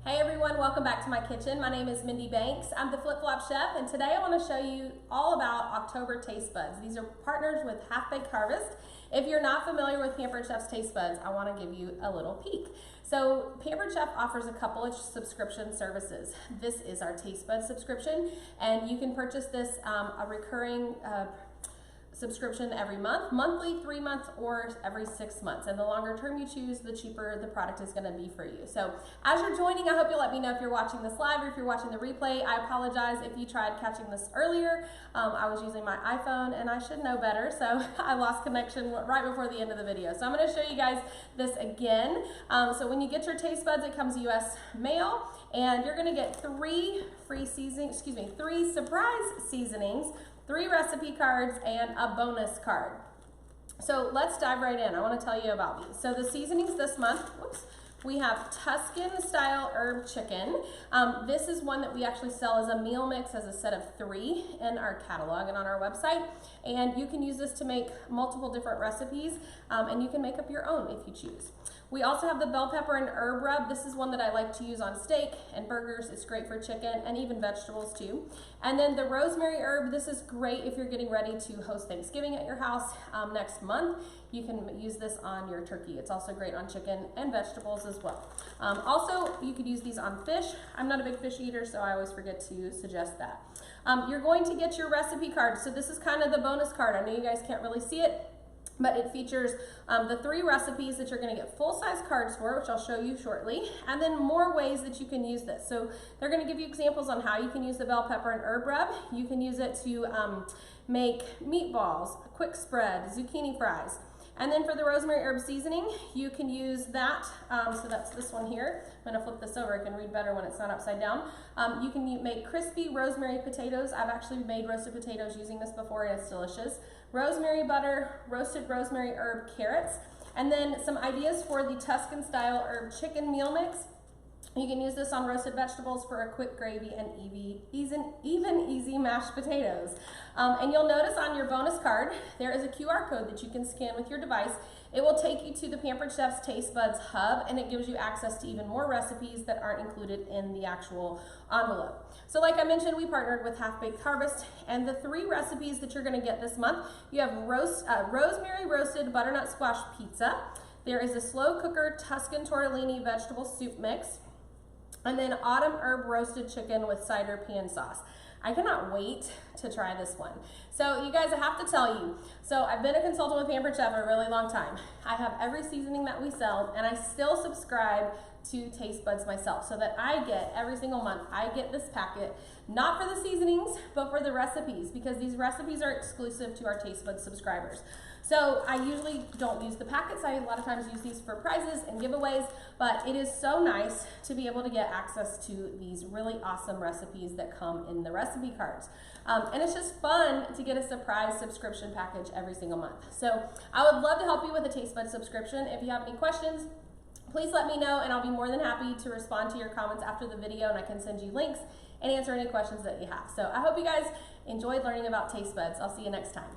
Hey everyone, welcome back to my kitchen. My name is Mindy Banks. I'm the Flip Flop Chef, and today I want to show you all about October TasteBuds. These are partners with Half Baked Harvest. If you're not familiar with Pampered Chef's TasteBuds, I want to give you a little peek. So Pampered Chef offers a couple of subscription services. This is our TasteBuds subscription, and you can purchase this a recurring subscription every month, monthly, 3 months, or every 6 months. And the longer term you choose, the cheaper the product is going to be for you. So as you're joining, I hope you'll let me know if you're watching this live or if you're watching the replay. I apologize if you tried catching this earlier. I was using my iPhone and I should know better, so I lost connection right before the end of the video. So I'm going to show you guys this again. So when you get your TasteBuds, it comes US mail, and you're going to get three surprise seasonings, 3 recipe cards, and a bonus card. So let's dive right in. I want to tell you about these. So the seasonings this month, we have Tuscan style herb chicken. This is one that we actually sell as a meal mix, as a set of 3 in our catalog and on our website. And you can use this to make multiple different recipes, and you can make up your own if you choose. We also have the bell pepper and herb rub. This is one that I like to use on steak and burgers. It's great for chicken and even vegetables too. And then the rosemary herb, this is great if you're getting ready to host Thanksgiving at your house next month. You can use this on your turkey. It's also great on chicken and vegetables as well. Also, you could use these on fish. I'm not a big fish eater, so I always forget to suggest that. You're going to get your recipe card. So this is kind of the bonus card. I know you guys can't really see it, but it features the 3 recipes that you're going to get full-size cards for, which I'll show you shortly, and then more ways that you can use this. So they're going to give you examples on how you can use the bell pepper and herb rub. You can use it to make meatballs, quick spread, zucchini fries. And then for the rosemary herb seasoning, you can use that, so that's this one here. I'm gonna flip this over, I can read better when it's not upside down. You can make crispy rosemary potatoes. I've actually made roasted potatoes using this before, and it's delicious. Rosemary butter, roasted rosemary herb carrots, and then some ideas for the Tuscan style herb chicken meal mix. You can use this on roasted vegetables for a quick gravy and easy mashed potatoes. And you'll notice on your bonus card, there is a QR code that you can scan with your device. It will take you to the Pampered Chef's TasteBuds hub, and it gives you access to even more recipes that aren't included in the actual envelope. So like I mentioned, we partnered with Half Baked Harvest, and the 3 recipes that you're gonna get this month, you have rosemary roasted butternut squash pizza. There is a slow cooker Tuscan tortellini vegetable soup mix, and then autumn herb roasted chicken with cider pan sauce. I cannot wait to try this one. So you guys, I have to tell you, so I've been a consultant with Pampered Chef for a really long time. I have every seasoning that we sell, and I still subscribe to TasteBuds myself, so that I get every single month, I get this packet, not for the seasonings, but for the recipes, because these recipes are exclusive to our TasteBuds subscribers. So I usually don't use the packets. I a lot of times use these for prizes and giveaways, but it is so nice to be able to get access to these really awesome recipes that come in the recipe cards. And it's just fun to get a surprise subscription package every single month. So I would love to help you with a TasteBuds subscription. If you have any questions, please let me know, and I'll be more than happy to respond to your comments after the video, and I can send you links and answer any questions that you have. So I hope you guys enjoyed learning about TasteBuds. I'll see you next time.